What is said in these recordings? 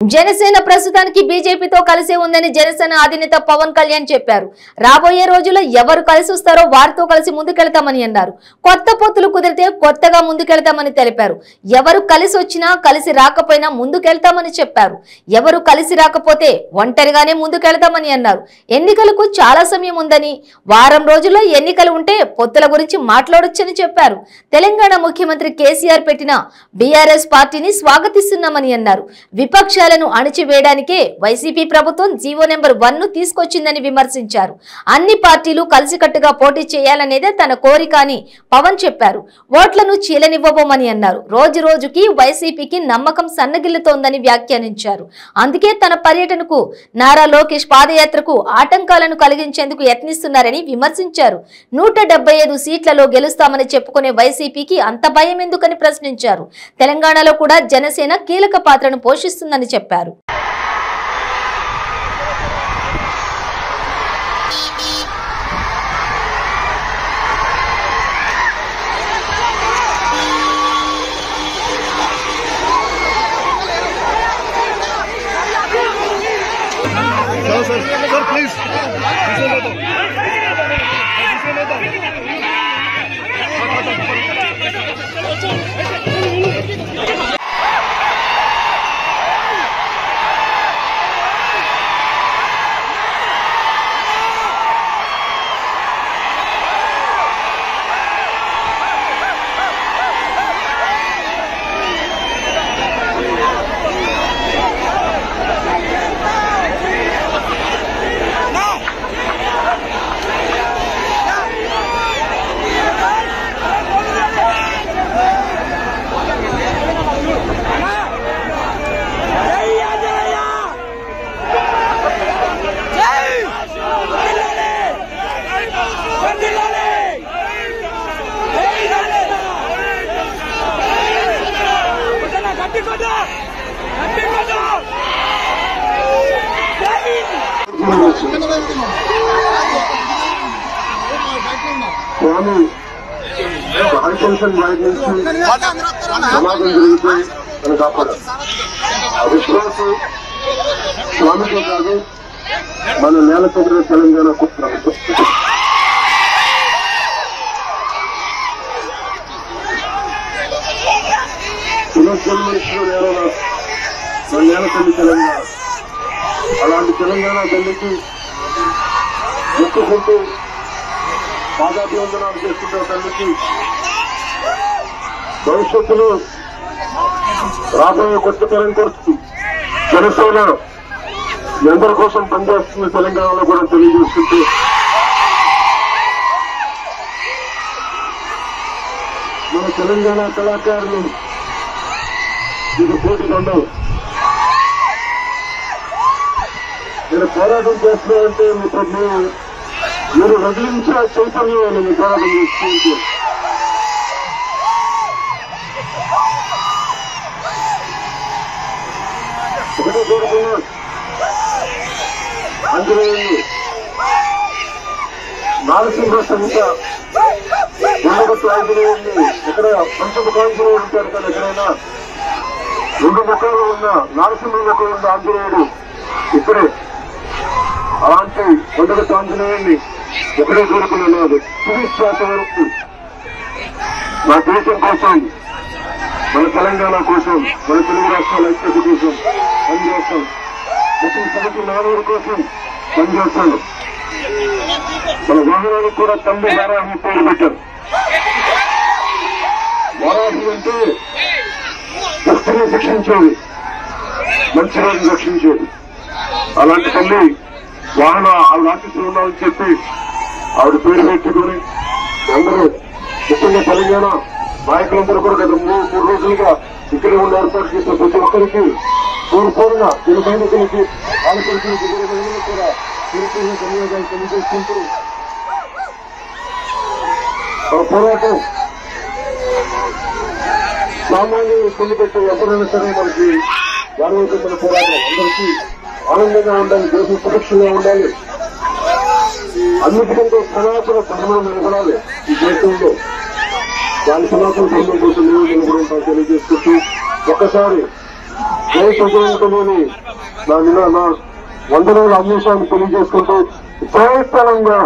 జనసేన ప్రస్తుతానికి బీజేపీతో కలిసే ఉందని జనసేన అధినేత పవన్ కళ్యాణ్ చెప్పారు. రాబోయే రోజుల్లో ఎవరు కలిసి వస్తారో వారితో కలిసి ముందుకెళ్తామని అన్నారు. కొత్త పొత్తులు కుదిరితే కొత్తగా ముందుకెళ్తామని తెలిపారు. ఎవరు కలిసి వచ్చినా కలిసి రాకపోయినా ముందుకెళ్తామని చెప్పారు. ఎవరు కలిసి రాకపోతే ఒంటరిగానే ముందుకెళ్తామని అన్నారు. ఎన్నికలకు చాలా సమయం ఉందని, వారం రోజుల్లో ఎన్నికలు ఉంటే పొత్తుల గురించి మాట్లాడొచ్చని చెప్పారు. తెలంగాణ ముఖ్యమంత్రి కేసీఆర్ పెట్టిన బీఆర్ఎస్ పార్టీని స్వాగతిస్తున్నామని అన్నారు. విపక్ష అణిచివేయడానికే వైసీపీ ప్రభుత్వం జీవో నెంబర్ 1 ను తీసుకొచ్చిందని విమర్శించారు. అన్ని పార్టీలు కలిసికట్టుగా పోటీ చేయాలనేదే తన కోరిక అని పవన్ చెప్పారు. ఓట్లను చీలనివ్వబోమని అన్నారు. రోజు రోజుకి వైసీపీకి నమ్మకం సన్నగిల్లుతోందని వ్యాఖ్యానించారు. అందుకే తన పర్యటనకు నారా లోకేష్ పాదయాత్రకు ఆటంకాలను కలిగించేందుకు యత్నిస్తున్నారని విమర్శించారు. 175 సీట్లలో గెలుస్తామని చెప్పుకునే వైసీపీకి అంత భయం ఎందుకని ప్రశ్నించారు. తెలంగాణలో కూడా జనసేన కీలక పాత్రను పోషిస్తుందని చెప్పారు. స్వామి హరికృష్ణ గారి సమాజం జరుగుతుంది అని కాపాడారు. విశ్వాసం స్వామితో కాదు, మన నేలతో తెలంగాణ పునర్జన్మనిచ్చిన నేల మన నేల తల్లి తెలంగాణ. అలాంటి తెలంగాణ తల్లికి మొక్కుకుంటూ పాదాభివందనాలు చేసుకుంటే తల్లికి భవిష్యత్తులో రాబోయే కొత్త తరం కొరకు జనసేన ఎందరి కోసం పనిచేస్తుంది తెలంగాణలో కూడా తెలియజేస్తుంటే మన తెలంగాణ కళాకారులు ఇది పోటీ ఉండవు. నేను పోరాటం చేస్తున్నానంటే మీరు రగిలించిన చైతన్యం మీ పోరాటం చేస్తుంటే ఒకటే కోరుకున్నా, ఆంజనేయులు నారసింహ సంహిత ఉండగట్టు ఆంజనేయుల్ని ఎక్కడ పంచముఖాంజనేయుడు ఉంటారు కదా, ఎక్కడైనా 2 ముఖాలు ఉన్న నారసింహ ముఖం ఉన్న ఆంజనేయుడు ఇక్కడే. అలాంటి ఉండగట్టు ఆంజనేయుల్ని ఎక్కడే కోరుకున్నాను. శ్వాస వరకు మన దేశం కోసం, మన తెలంగాణ కోసం, మన తెలుగు రాష్ట్రాల ఐక్యత కోసం పనిచేస్తాం. ప్రతి సభకి మానవుడి కోసం పనిచేస్తాడు. మన వాహనానికి కూడా తల్లి వారాహి పేరు పెట్టారు. వారాహి అంటే దుష్టుని శిక్షించేది, మంచి రోజు రక్షించేది. అలాంటి తల్లి వాహన ఆఫీసులు ఉన్నామని చెప్పి ఆవిడ పేరు పెట్టుకుని అందరూ ముఖ్యంగా తెలంగాణ నాయకులందరూ కూడా గత 3 రోజులుగా ఇక్కడే ఉండి ఏర్పాటు చేసిన ప్రతి ఒక్కరికి పూర్ణ తెలుగు సైనికులకి ఆలోచనలకి కూడా ధన్యవాదాలు తెలియజేసుకుంటూ పోరాటం సామాన్యులు పెళ్లిపెట్టే ఎవరైనా సరే మనకి గౌరవమైన పోరాటం అందరికీ ఆనందంగా ఉండాలి, దేశం సురక్షంగా ఉండాలి. అన్నిటికంటే సనాతన ధర్మం నిలబడాలి ఈ దేశంలో. దాని సనాతన ధర్మం కోసం నిలబడడం తెలియజేసుకుంటూ ఒక్కసారి దేశంలోని నా వందనాల అంశాన్ని తెలియజేసుకుంటూ జై తెలంగాణ.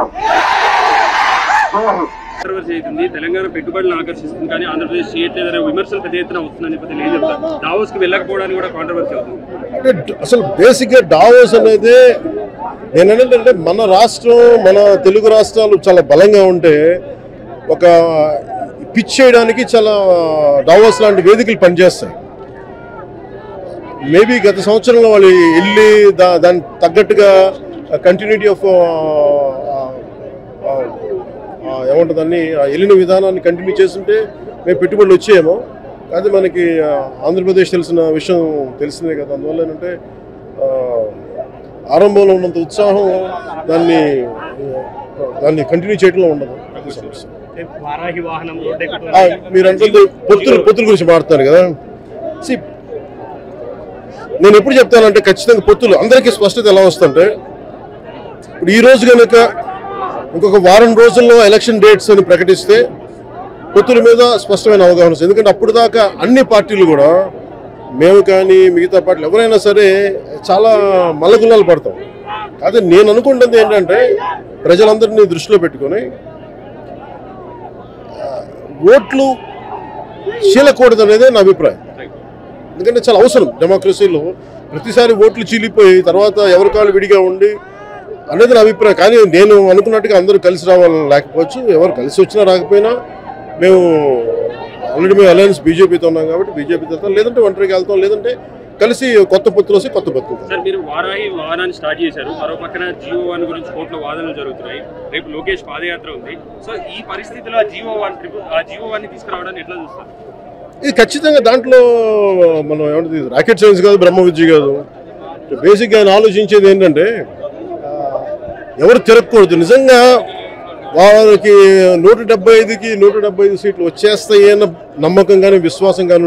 కాంట్రవర్సీ అవుతుంది, తెలంగాణ పెట్టుబడులను ఆకర్షిస్తుంది కానీ ఆంధ్రప్రదేశ్ చేయట్లేదనే విమర్శలు పెద్ద ఎత్తున వస్తుందని నేపథ్యంలో ఏం చెప్తారు? డావోస్ కి వెళ్ళకపోవడానికి కూడా కాంట్రవర్సీ అవుతుంది. అంటే అసలు బేసిక్ గా డావోస్ అనేది నేనేంటంటే మన రాష్ట్రం, మన తెలుగు రాష్ట్రాలు చాలా బలంగా ఉంటే ఒక పిచ్ చేయడానికి చాలా డావోస్ లాంటి వేదికలు పనిచేస్తాయి. మేబీ గత సంవత్సరంలో వాళ్ళు వెళ్ళి దానికి తగ్గట్టుగా కంటిన్యూటీ ఆఫ్ ఏముంటుందని వెళ్ళిన విధానాన్ని కంటిన్యూ చేస్తుంటే మేము పెట్టుబడులు వచ్చేయేమో. కానీ మనకి ఆంధ్రప్రదేశ్ తెలిసిన విషయం తెలిసిందే కదా. అందువల్ల ఏంటంటే ఆరంభంలో ఉన్నంత ఉత్సాహం దాన్ని కంటిన్యూ చేయడంలో ఉండదు. మీరు అంటే పొత్తుల గురించి మాట్లాడుతున్నారు కదా. నేను ఎప్పుడు చెప్తానంటే ఖచ్చితంగా పొత్తులు అందరికీ స్పష్టత ఎలా వస్తుంటే, ఇప్పుడు ఈ రోజు కనుక ఇంకొక వారం రోజుల్లో ఎలక్షన్ డేట్స్ అని ప్రకటిస్తే పొత్తుల మీద స్పష్టమైన అవగాహన వస్తుంది. ఎందుకంటే అప్పుడు దాకా అన్ని పార్టీలు కూడా, మేము కానీ మిగతా పార్టీలు ఎవరైనా సరే చాలా మల్లగుల్లాలు పడతాం. అదే నేను అనుకుంటుంది ఏంటంటే ప్రజలందరినీ దృష్టిలో పెట్టుకొని ఓట్లు చీలకూడదు అనేదే నా అభిప్రాయం. ఎందుకంటే చాలా అవసరం డెమోక్రసీలో. ప్రతిసారి ఓట్లు చీలిపోయి తర్వాత ఎవరి కాళ్ళు విడిగా ఉండి అనేది నా అభిప్రాయం. కానీ నేను అనుకున్నట్టుగా అందరూ కలిసి రావాలని లేకపోవచ్చు. ఎవరు కలిసి వచ్చినా రాకపోయినా మేము అలయన్స్ బీజేపీతో ఉన్నాం కాబట్టి బీజేపీతో వెళ్తాం, లేదంటే ఒంటరికి వెళ్తాం, లేదంటే కలిసి కొత్త పొత్తులు వస్తే కొత్త పొత్తులు. సార్, మీరు వారాహి వాహనాన్ని స్టార్ట్ చేశారు, మరో పక్కన జియో వన్ గురించి కోర్టులో వాదనలు జరుగుతున్నాయి, రేపు లోకేష్ పాదయాత్ర ఉంది. సో ఈ పరిస్థితిలో ఆ జియో వన్ ని తీసుకురావడానికి ఎట్లా చూస్తారు? ఇది ఖచ్చితంగా దాంట్లో మనం ఏమంటుంది, రాకెట్ సైన్స్ కాదు, బ్రహ్మ విద్య కాదు. బేసిక్గా ఆయన ఆలోచించేది ఏంటంటే ఎవరు తిరగకూడదు. నిజంగా వాళ్ళకి 175కి 175 సీట్లు వచ్చేస్తాయి అన్న నమ్మకం కానీ విశ్వాసం కానీ